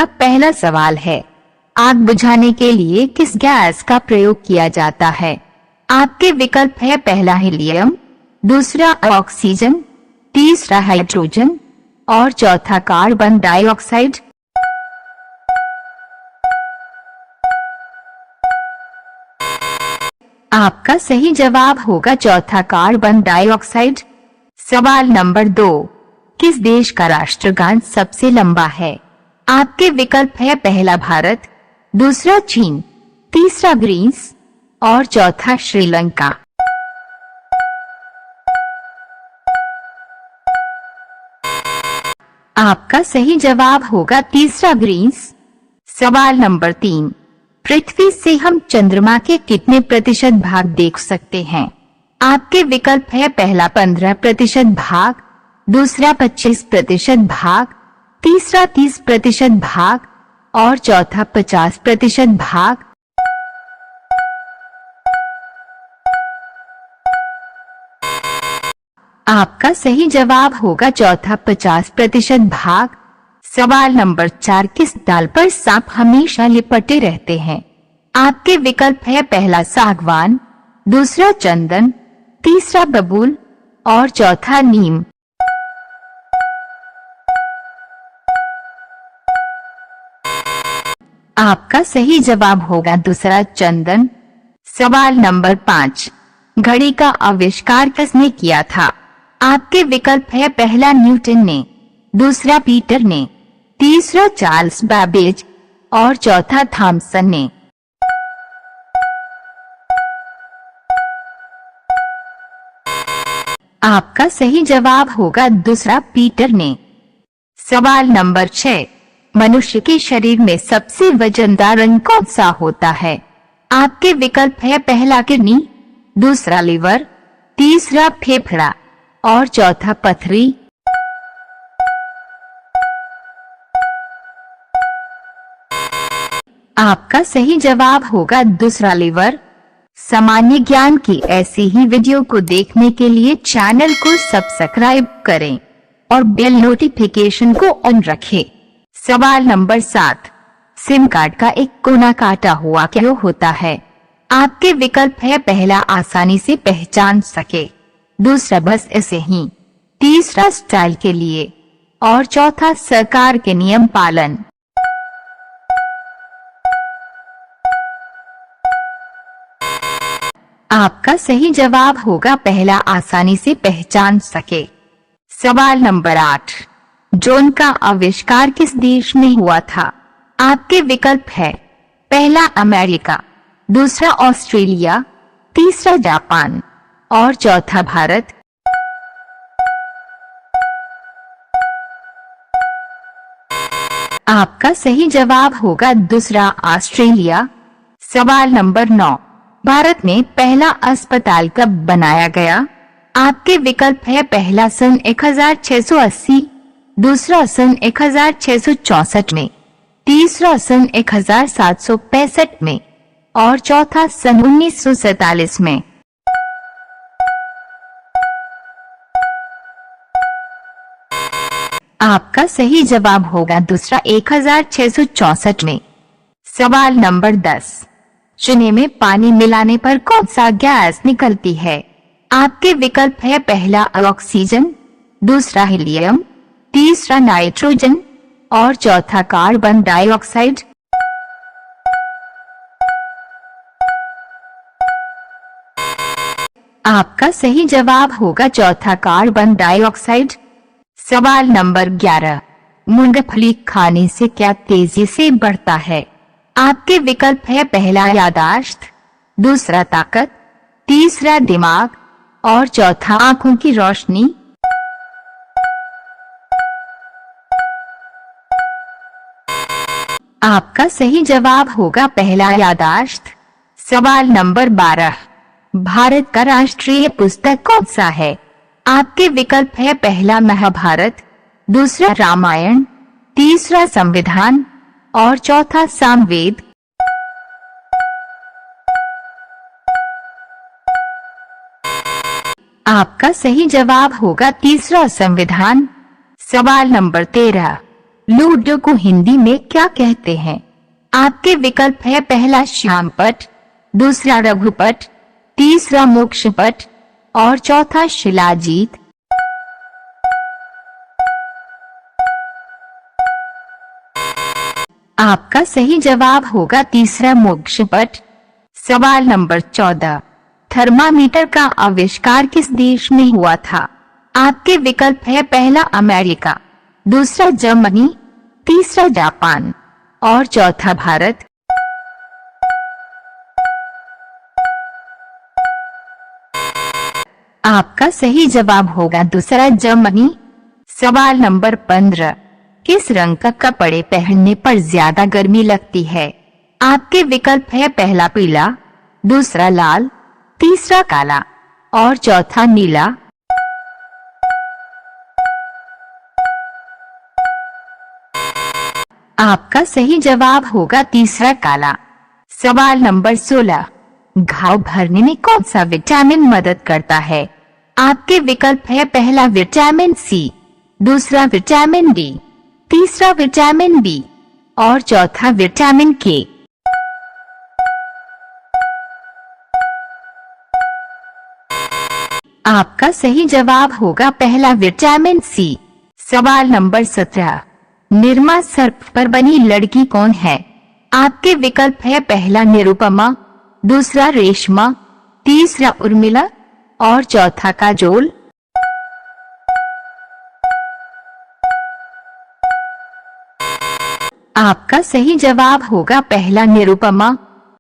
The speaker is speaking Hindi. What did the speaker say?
आपका पहला सवाल है, आग बुझाने के लिए किस गैस का प्रयोग किया जाता है? आपके विकल्प है पहला हीलियम, दूसरा ऑक्सीजन, तीसरा हाइड्रोजन और चौथा कार्बन डाइऑक्साइड। आपका सही जवाब होगा चौथा कार्बन डाइऑक्साइड। सवाल नंबर 2, किस देश का राष्ट्रगान सबसे लंबा है? आपके विकल्प है पहला भारत, दूसरा चीन, तीसरा ग्रीस और चौथा श्रीलंका। आपका सही जवाब होगा तीसरा ग्रीस। सवाल नंबर 3, पृथ्वी से हम चंद्रमा के कितने प्रतिशत भाग देख सकते हैं? आपके विकल्प है पहला 15% भाग, दूसरा 25% भाग, तीसरा 30% भाग और चौथा 50% भाग। आपका सही जवाब होगा चौथा 50% भाग। सवाल नंबर 4, किस डाल पर सांप हमेशा लिपटे रहते हैं? आपके विकल्प है पहला सागवान, दूसरा चंदन, तीसरा बबूल और चौथा नीम। आपका सही जवाब होगा दूसरा चंदन। सवाल नंबर 5, घड़ी का आविष्कार किसने किया था? आपके विकल्प है पहला न्यूटन ने, दूसरा पीटर ने, तीसरा चार्ल्स बैबेज और चौथा थॉमसन ने। आपका सही जवाब होगा दूसरा पीटर ने। सवाल नंबर 6, मनुष्य के शरीर में सबसे वजनदार अंग कौन सा होता है? आपके विकल्प है पहला किडनी, दूसरा लीवर, तीसरा फेफड़ा और चौथा पथरी। आपका सही जवाब होगा दूसरा लीवर। सामान्य ज्ञान की ऐसी ही वीडियो को देखने के लिए चैनल को सब्सक्राइब करें और बेल नोटिफिकेशन को ऑन रखें। सवाल नंबर 7, सिम कार्ड का एक कोना काटा हुआ क्यों होता है? आपके विकल्प है पहला आसानी से पहचान सके, दूसरा बस ऐसे ही, तीसरा स्टाइल के लिए और चौथा सरकार के नियम पालन। आपका सही जवाब होगा पहला आसानी से पहचान सके। सवाल नंबर 8, ड्रोन का आविष्कार किस देश में हुआ था? आपके विकल्प है पहला अमेरिका, दूसरा ऑस्ट्रेलिया, तीसरा जापान और चौथा भारत। आपका सही जवाब होगा दूसरा ऑस्ट्रेलिया। सवाल नंबर 9, भारत में पहला अस्पताल कब बनाया गया? आपके विकल्प है पहला सन 1680, दूसरा सन 1664 में, तीसरा सन 1765 में और चौथा सन 1947 में। आपका सही जवाब होगा दूसरा 1664 में। सवाल नंबर 10, चूने में पानी मिलाने पर कौन सा गैस निकलती है? आपके विकल्प है पहला ऑक्सीजन, दूसरा हीलियम, तीसरा नाइट्रोजन और चौथा कार्बन डाइऑक्साइड। आपका सही जवाब होगा चौथा कार्बन डाइऑक्साइड। सवाल नंबर 11, मूंगफली खाने से क्या तेजी से बढ़ता है? आपके विकल्प है पहला याददाश्त, दूसरा ताकत, तीसरा दिमाग और चौथा आंखों की रोशनी। आपका सही जवाब होगा पहला याददाश्त। सवाल नंबर 12, भारत का राष्ट्रीय पुस्तक कौन सा है? आपके विकल्प है पहला महाभारत, दूसरा रामायण, तीसरा संविधान और चौथा सामवेद। आपका सही जवाब होगा तीसरा संविधान। सवाल नंबर 13, लूडो को हिंदी में क्या कहते हैं? आपके विकल्प है पहला श्यामपट, दूसरा रघुपट, तीसरा मोक्षपट और चौथा शिलाजीत। आपका सही जवाब होगा तीसरा मोक्षपट। सवाल नंबर 14, थर्मामीटर का आविष्कार किस देश में हुआ था? आपके विकल्प है पहला अमेरिका, दूसरा जर्मनी, तीसरा जापान और चौथा भारत। आपका सही जवाब होगा दूसरा जर्मनी। सवाल नंबर 15, किस रंग का कपड़े पहनने पर ज्यादा गर्मी लगती है? आपके विकल्प है पहला पीला, दूसरा लाल, तीसरा काला और चौथा नीला। आपका सही जवाब होगा तीसरा काला। सवाल नंबर 16, घाव भरने में कौन सा विटामिन मदद करता है? आपके विकल्प है पहला विटामिन सी, दूसरा विटामिन डी, तीसरा विटामिन बी और चौथा विटामिन के। आपका सही जवाब होगा पहला विटामिन सी। सवाल नंबर 17, निरमा सर्प पर बनी लड़की कौन है? आपके विकल्प है पहला निरुपमा, दूसरा रेशमा, तीसरा उर्मिला और चौथा काजोल। आपका सही जवाब होगा पहला निरुपमा।